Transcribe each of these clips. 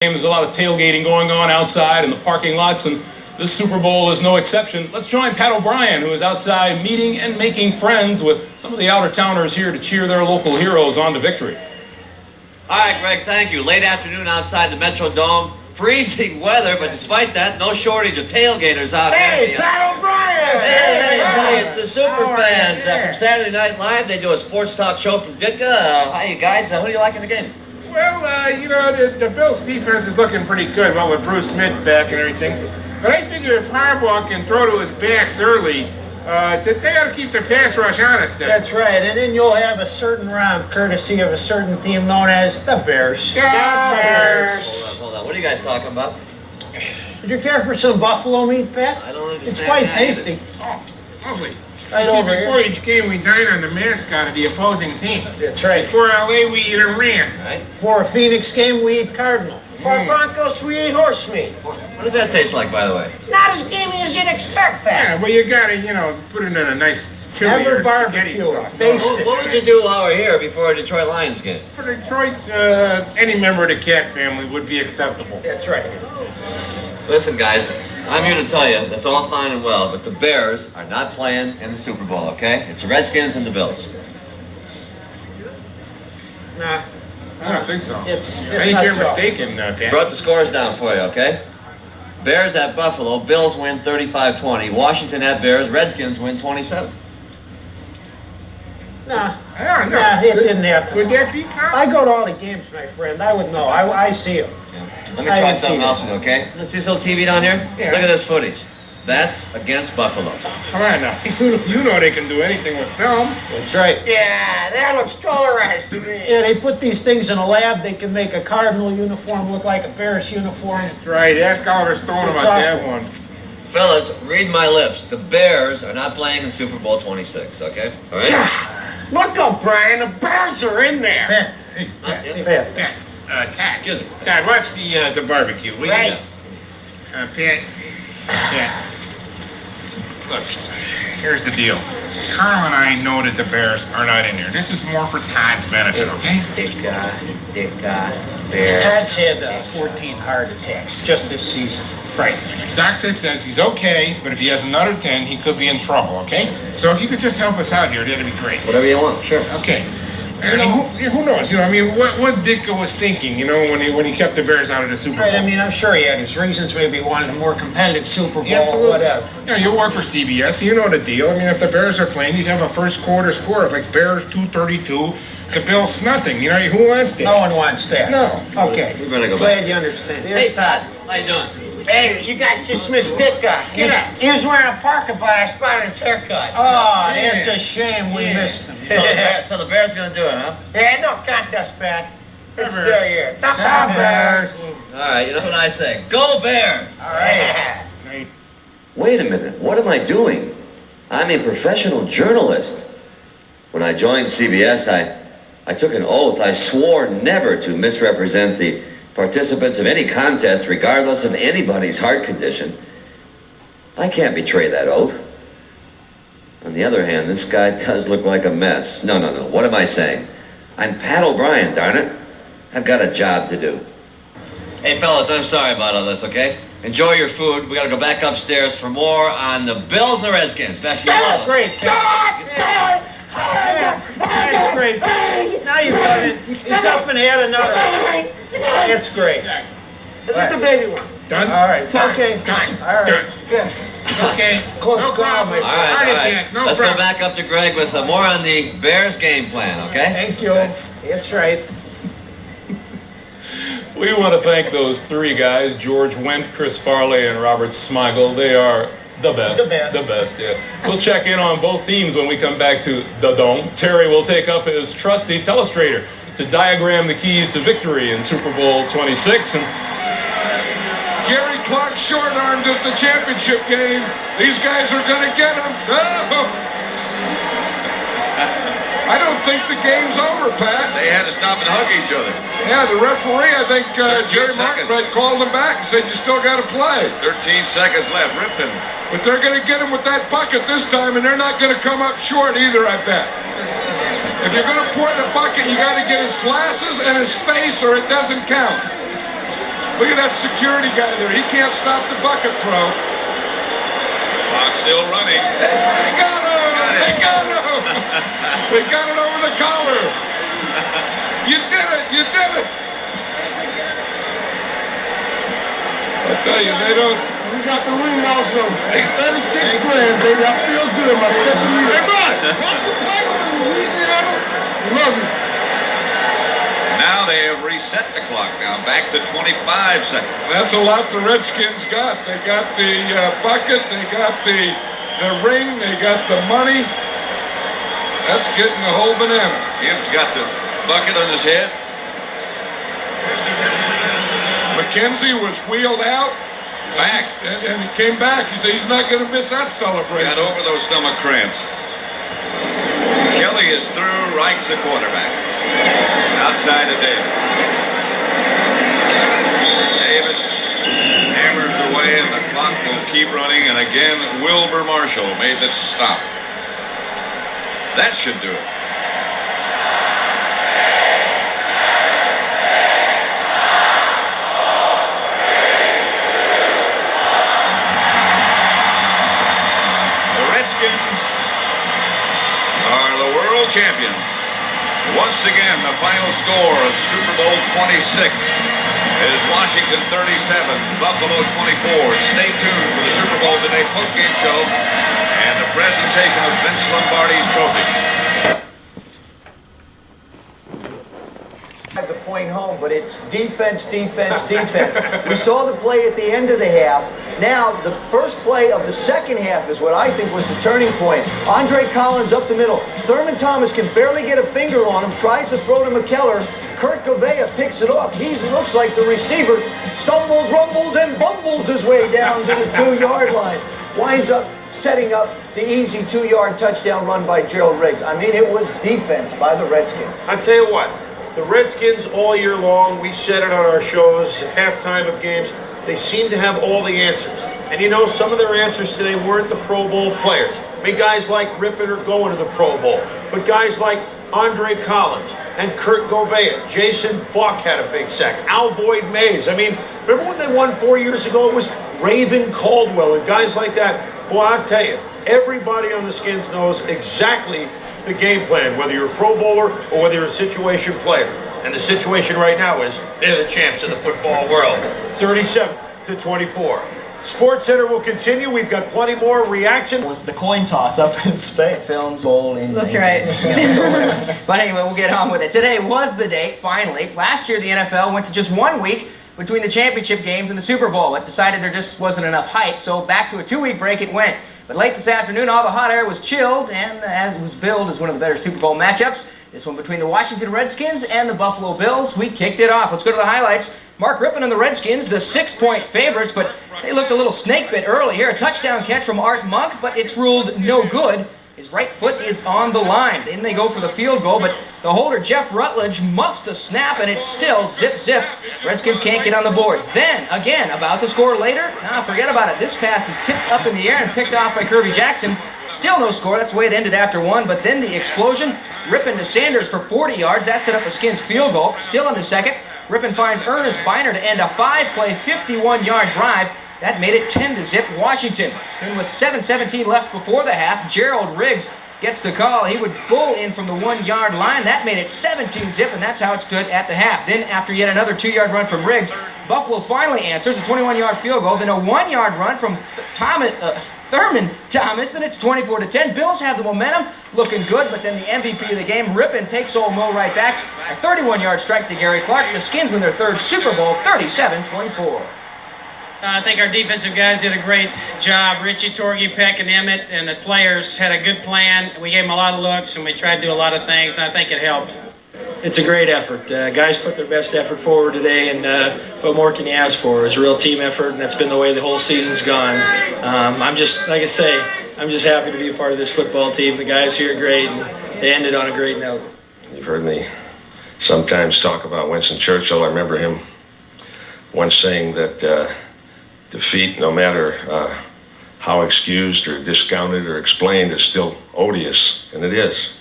There's a lot of tailgating going on outside in the parking lots, and this Super Bowl is no exception. Let's join Pat O'Brien, who is outside meeting and making friends with some of the out-of-towners here to cheer their local heroes on to victory. All right, Greg, thank you. Late afternoon outside the Metrodome. Freezing weather, but despite that, no shortage of tailgaters out here. Hey, Pat O'Brien! Hey, it's the super fans from Saturday Night Live. They do a sports talk show from Ditka. Hi, you guys. Who do you like in the game? Well, you know, the Bills' defense is looking pretty good, what with Bruce Smith back and everything. But I figure if Harbaugh can throw to his backs early, that they ought to keep the pass rush honest. That's right, and then you'll have a certain round courtesy of a certain team known as the Bears. The Bears! Hold on. What are you guys talking about? Would you care for some buffalo meat, Pat? I don't understand. It's quite that tasty. either. Oh, lovely. Right You see, over before here. each game, we dine on the mascot of the opposing team. That's right. Before LA, we eat a ram. Right? For a Phoenix game, we eat cardinal. For Broncos, we eat horse meat. What does that taste like, by the way? Not as gamey as you'd expect, Pat. Yeah, well, you gotta, you know, put it in a nice chili Never or spaghetti barbecue sauce. it. Baste What it. would you do while we're here before a Detroit Lions game? For Detroit, any member of the Cat family would be acceptable. That's right. Listen, guys, I'm here to tell you that's all fine and well, but the Bears are not playing in the Super Bowl, okay? It's the Redskins and the Bills. Nah, I don't think so. it's I think not you're so. mistaken, Pat. Brought the scores down for you, okay? Bears at Buffalo, Bills win 35-20. Washington at Bears, Redskins win 27. Nah, I don't know. nah, it didn't happen. Would that be Carl? I go to all the games, my friend. I would know. I see them. Let me I try haven't something seen else it. with you, okay? Let's see this little TV down here? Yeah. Look at this footage. That's against Buffalo. Come on now. You know they can do anything with film. That's right. Yeah, that looks colorized to me. Yeah, they put these things in a lab. They can make a Cardinal uniform look like a Bears uniform. That's right. Ask Oliver Stone It's about that awful. one. Fellas, read my lips. The Bears are not playing in Super Bowl 26, okay? All right? Look up, Brian. The Bears are in there. Pat, Pat. Pat. Excuse me. Dad, watch the barbecue. Will Right. you? Pat. Look, here's the deal. Carl and I know that the Bears are not in there. This is more for Todd's benefit, okay? Bears. Pat's had 14 heart attacks just this season. Right. Doc says he's okay, but if he has another 10, he could be in trouble, okay? So if you could just help us out here, that'd be great. Whatever you want, sure. Okay. I mean, who knows? You know, I mean, what Ditka was thinking, you know, when he kept the Bears out of the Super Bowl. Right, I mean, I'm sure he had his reasons. Maybe he wanted a more competitive Super Bowl, Yeah, absolutely. whatever. You know, you work for CBS, you know the deal. I mean, if the Bears are playing, you'd have a first quarter score of like Bears 232 to Bills nothing. You know, who wants that? No one wants that. No. Okay. We're gonna go Glad back. you understand. Hey, Here's Todd. How you doing? Hey, you guys just missed Ditka. Get up. He was wearing a parka, but I spotted his haircut. Oh, that's a shame we missed him. So the Bears gonna do it, huh? Yeah, no contest, Pat. This is Bears. their year. The Bears. All right, you know what I say. Go Bears! All right. Wait a minute, what am I doing? I'm a professional journalist. When I joined CBS, I took an oath. I swore never to misrepresent the participants of any contest, regardless of anybody's heart condition. I can't betray that oath. On the other hand, this guy does look like a mess. No, what am I saying? I'm Pat O'Brien, darn it. I've got a job to do. Hey, fellas, I'm sorry about all this, okay? Enjoy your food. We gotta go back upstairs for more on the Bills and the Redskins. Back to you, That's fellas. great, Pat. That's great. Now you've done it. He's up and had another. That's great. This is the baby one. Done? All right. Okay. Done. All right. Done. Okay. Close No call, problem. my All right, all right. No Let's problem. go back up to Greg with more on the Bears game plan, okay? Thank you. That's right. We want to thank those three guys, George Wendt, Chris Farley, and Robert Smigel. They are the best. The best. The best, yeah. We'll check in on both teams when we come back to the Dome. Terry will take up his trusty telestrator to diagram the keys to victory in Super Bowl 26. And Gary Clark short-armed at the championship game. These guys are going to get him. I don't think the game's over, Pat. They had to stop and hug each other. Yeah, the referee, I think Jerry 13 seconds. Martin called him back and said, you still got to play. 13 seconds left. Ripped him. But they're going to get him with that bucket this time, and they're not going to come up short either, I bet. If you're going to pour in a bucket, you got to get his glasses and his face, or it doesn't count. Look at that security guy there. He can't stop the bucket throw. Clock still running. They got him! They got him! They got it over the collar. You did it! You did it! I tell you, they don't. We got the ring also. 36 grand, baby. I feel good. My second year. Hey, boss! What's the plan on Louisiana? Love you. Now they have reset the clock. Now back to 25 seconds. That's a lot the Redskins got. They got the bucket, they got the ring, they got the money. That's getting the whole banana. Gibbs got the bucket on his head. McKenzie was wheeled out. Back. And he came back. He said he's not going to miss that celebration. Got over those stomach cramps. Kelly is through. Reich's the quarterback. Outside of Davis. Davis hammers away and the clock will keep running. And again, Wilbur Marshall made the stop. That should do it. The Redskins are the world champions. Once again, the final score of Super Bowl 26 is Washington 37, Buffalo 24. Stay tuned for the Super Bowl Today postgame show and the presentation of Vince Lombardi's trophy. The point home, but it's defense, defense, defense. We saw the play at the end of the half. Now, the first play of the second half is what I think was the turning point. Andre Collins up the middle. Thurman Thomas can barely get a finger on him, tries to throw to McKellar. Kurt Govea picks it off. He looks like the receiver, stumbles, rumbles, and bumbles his way down to the 2-yard line. Winds up setting up the easy 2-yard touchdown run by Gerald Riggs. I mean, it was defense by the Redskins. I tell you what, the Redskins all year long, we said it on our shows, halftime of games, they seem to have all the answers. And you know, some of their answers today weren't the Pro Bowl players. I mean, guys like Rippon are going to the Pro Bowl. But guys like Andre Collins and Kurt Govea, Jason Buck had a big sack, Alvoid Mays. I mean, remember when they won 4 years ago? It was Raven Caldwell and guys like that. Boy, I'll tell you, everybody on the Skins knows exactly the game plan, whether you're a Pro Bowler or whether you're a situation player. And the situation right now is they're the champs of the football world. 37-24. Sports Center will continue. We've got plenty more reaction. Was the coin toss up in Spain? Films bowl in. That's right. But anyway, we'll get on with it. Today was the day, finally. Last year, the NFL went to just 1 week between the championship games and the Super Bowl. It decided there just wasn't enough hype, so back to a 2-week break it went. But late this afternoon, all the hot air was chilled, and as was billed as one of the better Super Bowl matchups, this one between the Washington Redskins and the Buffalo Bills, we kicked it off. Let's go to the highlights. Mark Rippon and the Redskins, the 6-point favorites, but they looked a little snake bit early here. A touchdown catch from Art Monk, but it's ruled no good. His right foot is on the line. Then they go for the field goal, but the holder, Jeff Rutledge, muffs the snap, and it's still zip-zip. Redskins can't get on the board. Then, again, about to score later? Nah, forget about it. This pass is tipped up in the air and picked off by Kirby Jackson. Still no score. That's the way it ended after one, but then the explosion. Rippon to Sanders for 40 yards. That set up a Skins field goal. Still in the second. Rippon finds Ernest Biner to end a 5-play, 51-yard drive. That made it 10-zip Washington. And with 7:17 left before the half, Gerald Riggs gets the call. He would bull in from the 1-yard line. That made it 17-zip, and that's how it stood at the half. Then, after yet another 2-yard run from Riggs, Buffalo finally answers a 21-yard field goal. Then a 1-yard run from Thurman Thomas, and it's 24-10. Bills have the momentum, looking good, but then the MVP of the game, Rippon, takes old Mo right back. A 31-yard strike to Gary Clark. The Skins win their third Super Bowl, 37-24. I think our defensive guys did a great job. Richie, Torgy, Peck, and Emmett, and the players had a good plan. We gave them a lot of looks, and we tried to do a lot of things, and I think it helped. It's a great effort. Guys put their best effort forward today, and what more can you ask for? It was a real team effort, and that's been the way the whole season's gone. I'm just, like I say, I'm just happy to be a part of this football team. The guys here are great, and they ended on a great note. You've heard me sometimes talk about Winston Churchill. I remember him once saying that defeat, no matter how excused or discounted or explained, is still odious, and it is.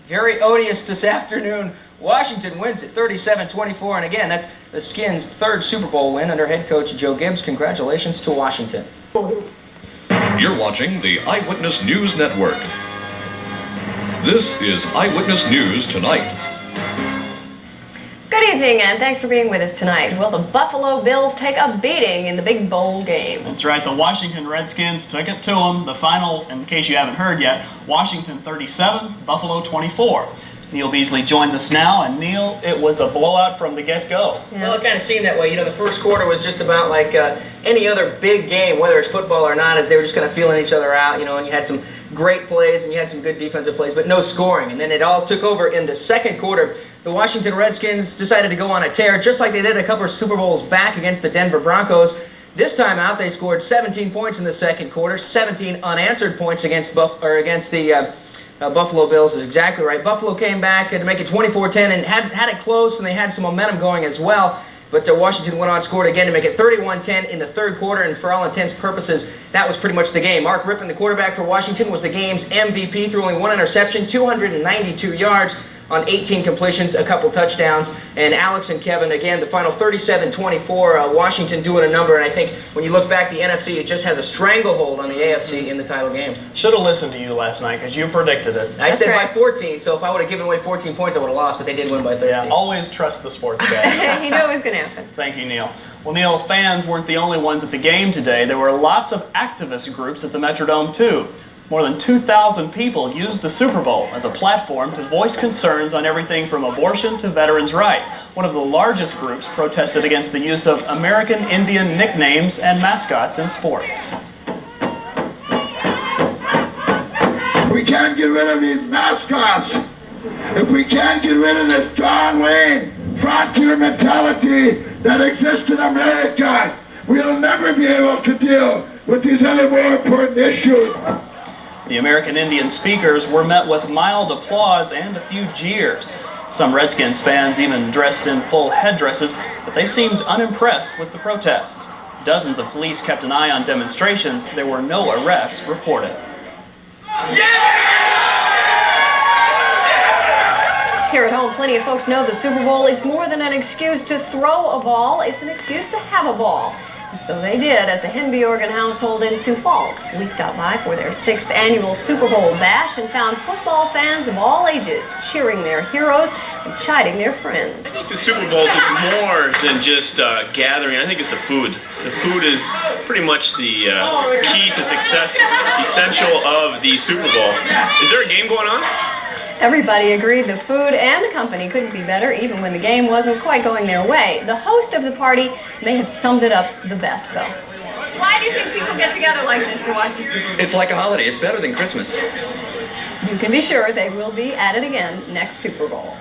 Very odious this afternoon. Washington wins it 37-24, and again, that's the Skins' third Super Bowl win under head coach Joe Gibbs. Congratulations to Washington. You're watching the Eyewitness News Network. This is Eyewitness News Tonight. Good evening, and thanks for being with us tonight. Well, the Buffalo Bills take a beating in the big bowl game. That's right, the Washington Redskins took it to them. The final, in case you haven't heard yet, Washington 37, Buffalo 24. Neil Beasley joins us now, and Neil, it was a blowout from the get-go. Yeah. Well, it kind of seemed that way. You know, the first quarter was just about like any other big game, whether it's football or not, as they were just kind of feeling each other out, you know, and you had some great plays and you had some good defensive plays, but no scoring. And then it all took over in the second quarter. The Washington Redskins decided to go on a tear, just like they did a couple of Super Bowls back against the Denver Broncos. This time out, they scored 17 points in the second quarter, 17 unanswered points against the Buffalo Bills is exactly right. Buffalo came back to make it 24-10 and had it close, and they had some momentum going as well. But Washington went on and scored again to make it 31-10 in the third quarter, and for all intents and purposes, that was pretty much the game. Mark Rippon, the quarterback for Washington, was the game's MVP, threw only one interception, 292 yards on 18 completions, a couple touchdowns. And Alex and Kevin, again, the final 37-24, Washington doing a number. And I think when you look back, the NFC, it just has a stranglehold on the AFC in the title game. Should have listened to you last night because you predicted it. I said by 14, so if I would have given away 14 points, I would have lost, but they did win by 13. Yeah, always trust the sports guy. He knew it was going to happen. Thank you, Neil. Well, Neil, fans weren't the only ones at the game today. There were lots of activist groups at the Metrodome, too. More than 2,000 people used the Super Bowl as a platform to voice concerns on everything from abortion to veterans' rights. One of the largest groups protested against the use of American Indian nicknames and mascots in sports. We can't get rid of these mascots. If we can't get rid of this John Wayne frontier mentality that exists in America, we'll never be able to deal with these other more important issues. The American Indian speakers were met with mild applause and a few jeers. Some Redskins fans even dressed in full headdresses, but they seemed unimpressed with the protests. Dozens of police kept an eye on demonstrations. There were no arrests reported. Here at home, plenty of folks know the Super Bowl is more than an excuse to throw a ball. It's an excuse to have a ball. And so they did at the Henby Organ household in Sioux Falls. We stopped by for their 6th annual Super Bowl bash and found football fans of all ages cheering their heroes and chiding their friends. I think the Super Bowl is just more than just gathering. I think it's the food. The food is pretty much the key to success, essential of the Super Bowl. Is there a game going on? Everybody agreed the food and the company couldn't be better, even when the game wasn't quite going their way. The host of the party may have summed it up the best, though. Why do you think people get together like this to watch the Super Bowl? It's like a holiday. It's better than Christmas. You can be sure they will be at it again next Super Bowl.